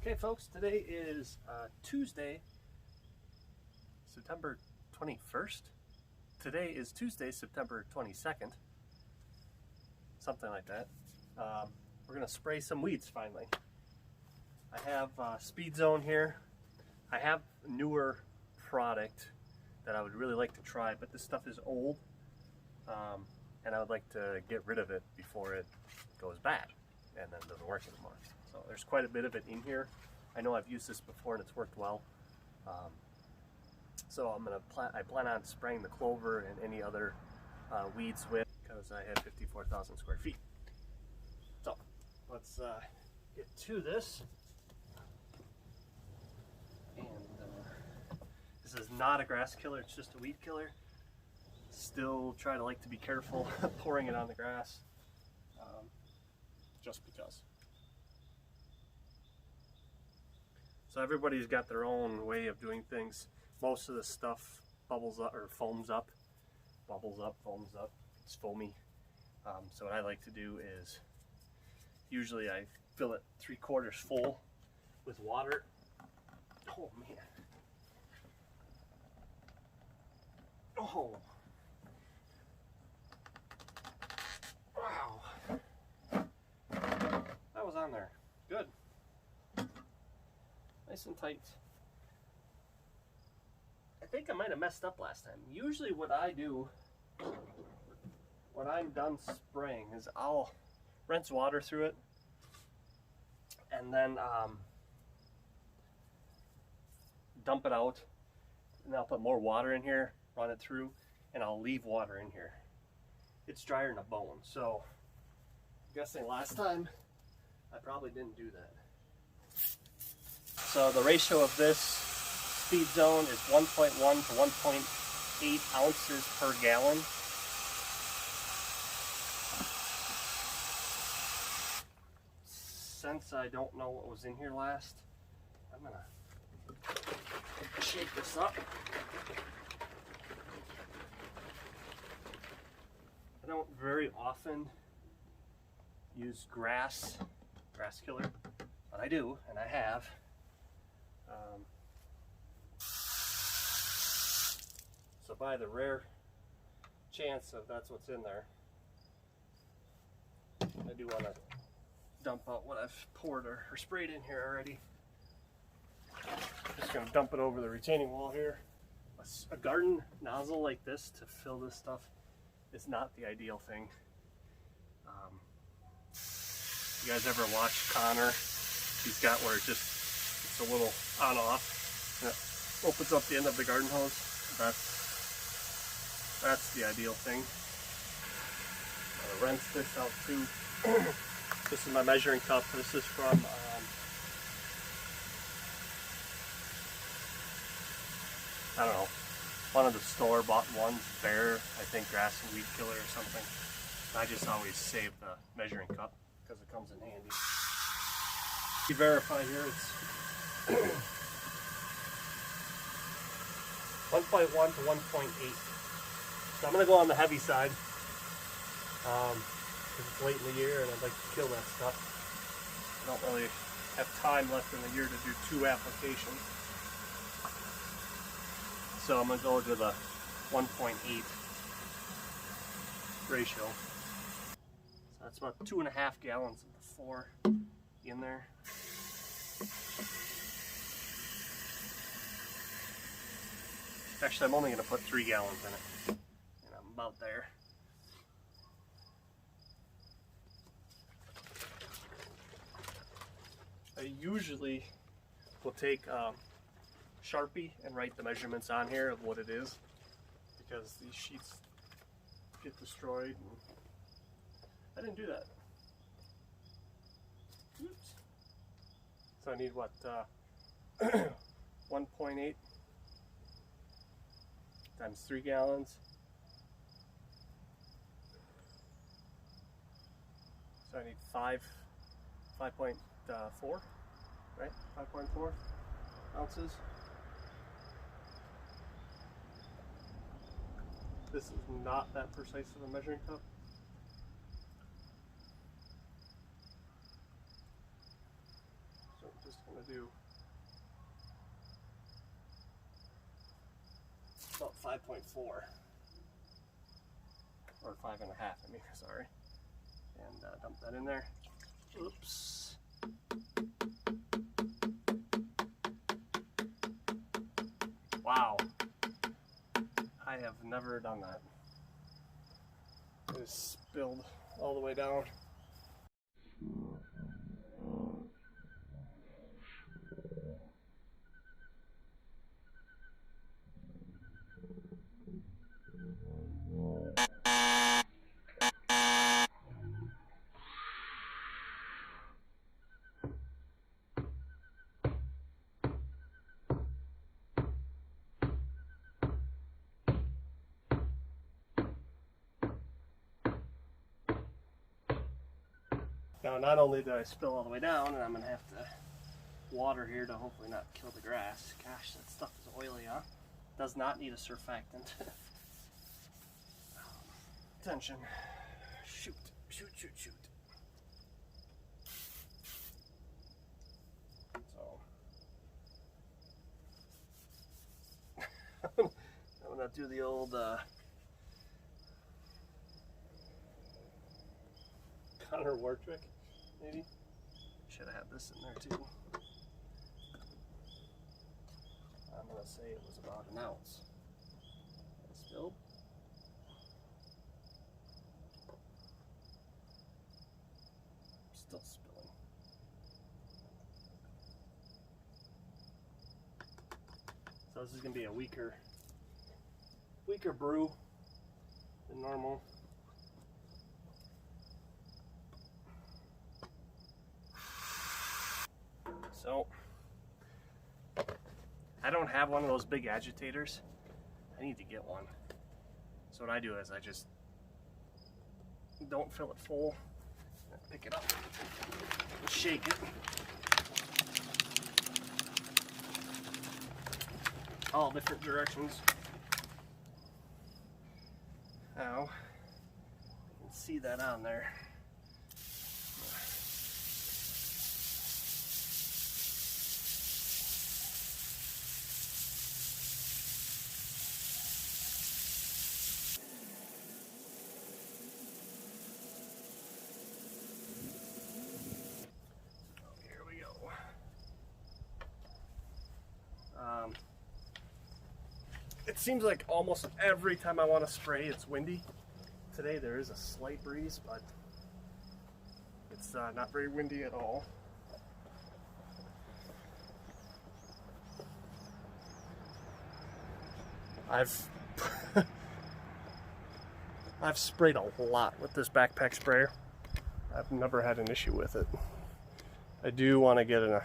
Okay folks, today is Tuesday, September 21st. Today is Tuesday, September 22nd. Something like that. We're going to spray some weeds finally. I have Speed Zone here. I have a newer product that I would really like to try, but this stuff is old. And I would like to get rid of it before it goes bad and then doesn't work anymore. So there's quite a bit of it in here. I know I've used this before and it's worked well. So I plan on spraying the clover and any other weeds with, because I have 54,000 square feet. So let's get to this. And this is not a grass killer, it's just a weed killer. Still try to be careful pouring it on the grass, just because. So everybody's got their own way of doing things. Most of the stuff bubbles up or foams up, bubbles up, foams up. It's foamy. So what I like to do is usually I fill it 3/4 full with water. Oh man. Oh. Wow. That was on there. Good. Nice and tight. I think I might have messed up last time. Usually what I do when I'm done spraying is I'll rinse water through it and then dump it out, and I'll put more water in here, run it through, and I'll leave water in here. It's drier than a bone. So I'm guessing last time I probably didn't do that. So the ratio of this Speed Zone is 1.1 to 1.8 ounces per gallon. Since I don't know what was in here last, I'm gonna shake this up. I don't very often use grass killer, but I do, and I have. So by the rare chance of that's what's in there, I do want to dump out what I've poured or sprayed in here already. Just going to dump it over the retaining wall here. A garden nozzle like this to fill this stuff is not the ideal thing. You guys ever watch Connor? He's got where it's a little on off, and it opens up the end of the garden hose. That's the ideal thing. I'll rinse this out too. This is my measuring cup. This is from I don't know, one of the store-bought ones, Bear, I think grass and weed killer or something. I just always save the measuring cup because it comes in handy. You verify here, it's 1.1 to 1.8. So I'm going to go on the heavy side because it's late in the year and I'd like to kill that stuff. I don't really have time left in the year to do 2 applications. So I'm going to go to the 1.8 ratio. So that's about 2.5 gallons of the 4 in there. Actually, I'm only going to put 3 gallons in it, and I'm about there. I usually will take Sharpie and write the measurements on here of what it is, because these sheets get destroyed. And I didn't do that. Oops. So I need what, 1.8 times 3 gallons. So I need 5.4, right? 5.4 ounces. This is not that precise of a measuring cup. So just going to do about 5.4 or 5.5, I mean, sorry, and dump that in there. Oops. Wow, I have never done that. It is spilled all the way down. Now, not only did I spill all the way down, and I'm going to have to water here to hopefully not kill the grass. Gosh, that stuff is oily, huh? Does not need a surfactant. Attention. Shoot, shoot, shoot, shoot. So, I'm going to do the old Connor war trick, maybe. Should have had this in there too. I'm going to say it was about an ounce. I spilled. Still spilling. So this is going to be a weaker brew than normal. So, I don't have one of those big agitators. I need to get one. So what I do is I just don't fill it full. Pick it up and shake it. All different directions. Now, you can see that on there. It seems like almost every time I want to spray, it's windy. Today there is a slight breeze, but it's not very windy at all. I've sprayed a lot with this backpack sprayer. I've never had an issue with it. I do want to get an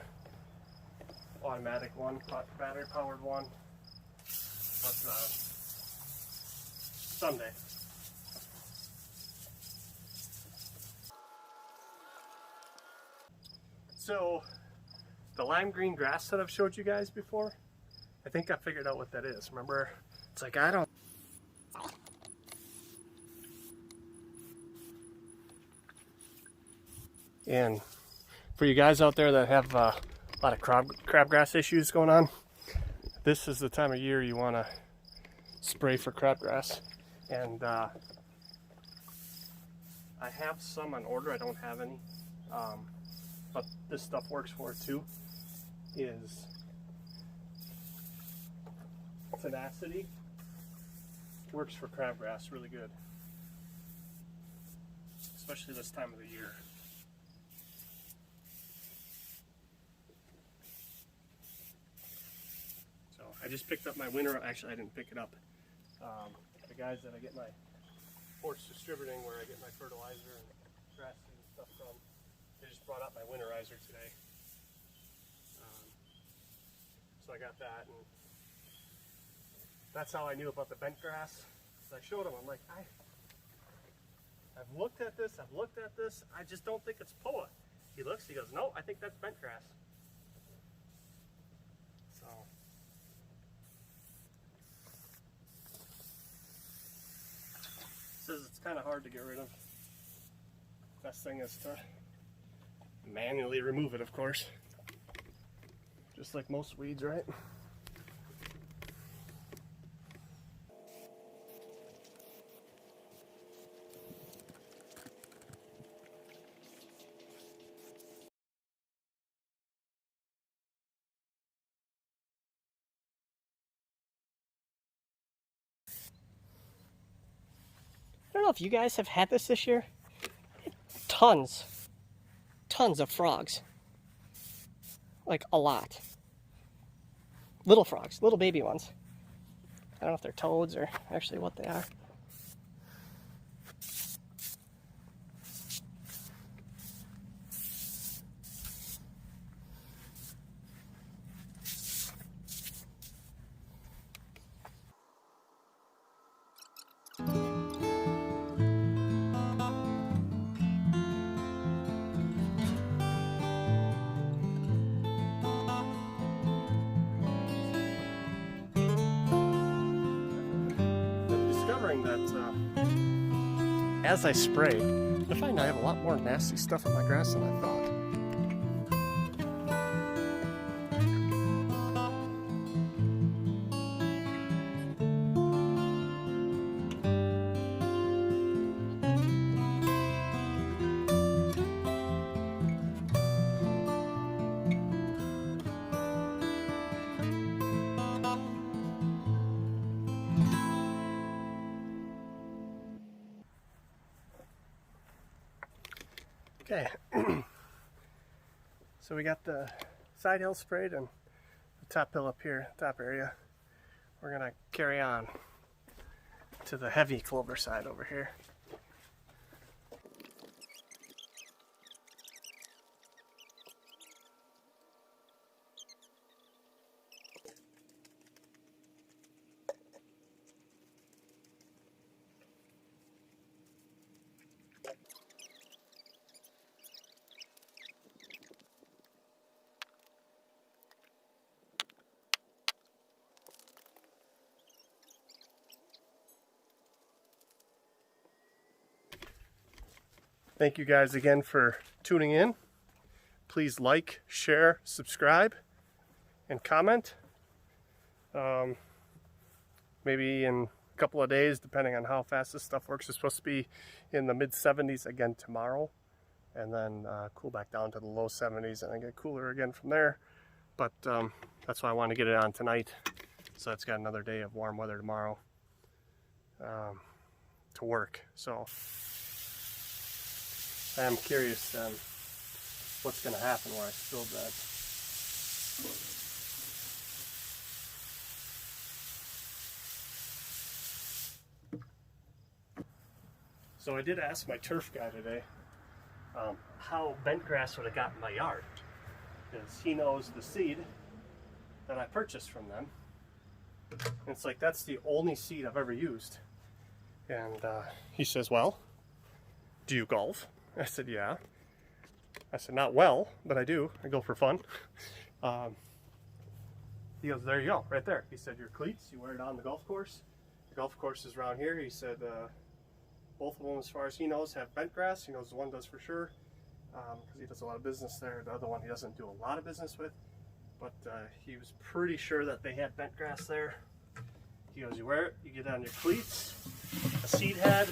automatic one, battery powered one. But someday. So the lime green grass that I've showed you guys before, I think I figured out what that is. Remember, it's like I don't. And for you guys out there that have a lot of crabgrass issues going on, this is the time of year you want to spray for crabgrass. And I have some on order. I don't have any, but this stuff works for it too. Is tenacity, works for crabgrass really good, especially this time of the year. I just picked up my winter, actually I didn't pick it up. The guys that I get my Porch Distributing, where I get my fertilizer and grass seed and stuff from, they just brought up my winterizer today. So I got that, and that's how I knew about the bent grass. So I showed him, I'm like, I've looked at this, I just don't think it's POA. He looks, he goes, no, I think that's bent grass. So. Says it's kind of hard to get rid of. Best thing is to manually remove it, of course. just like most weeds, right? I don't know if you guys have had this year. Tons of frogs. Like a lot. Little frogs, little baby ones. I don't know if they're toads or actually what they are. That as I spray, I find I have a lot more nasty stuff in my grass than I thought. Okay, so we got the side hill sprayed and the top hill up here, top area. We're gonna carry on to the heavy clover side over here. Thank you guys again for tuning in. Please like, share, subscribe, and comment. Maybe in a couple of days, depending on how fast this stuff works, it's supposed to be in the mid 70s again tomorrow, and then cool back down to the low 70s and then get cooler again from there. But that's why I want to get it on tonight, so it's got another day of warm weather tomorrow to work. So I am curious what's going to happen where I spilled that. So I did ask my turf guy today how bent grass would have got in my yard, because he knows the seed that I purchased from them. And it's like, that's the only seed I've ever used. And he says, well, do you golf? I said, yeah. I said, not well, but I do. I go for fun. He goes, there you go, right there. He said, your cleats, you wear it on the golf course. The golf course is around here. He said, both of them, as far as he knows, have bent grass. He knows one does for sure, because he does a lot of business there. The other one he doesn't do a lot of business with, but he was pretty sure that they had bent grass there. He goes, you wear it, you get on your cleats, a seed head,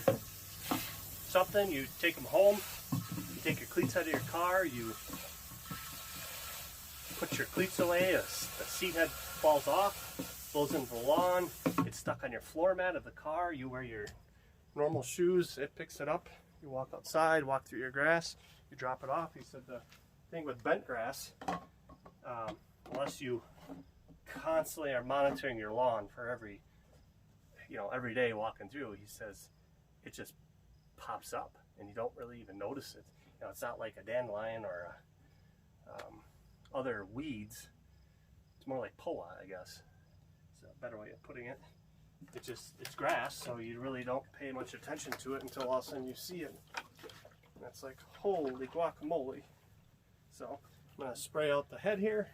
something, you take them home, you take your cleats out of your car, you put your cleats away, the seat head falls off, blows into the lawn, it's stuck on your floor mat of the car, you wear your normal shoes, it picks it up, you walk outside, walk through your grass, you drop it off. He said the thing with bent grass, unless you constantly are monitoring your lawn for every day walking through, he says it just pops up and you don't really even notice it. It's not like a dandelion or other weeds. It's more like poa, I guess. It's a better way of putting it. It's grass, so you really don't pay much attention to it until all of a sudden you see it. And it's like, holy guacamole. So I'm gonna spray out the head here,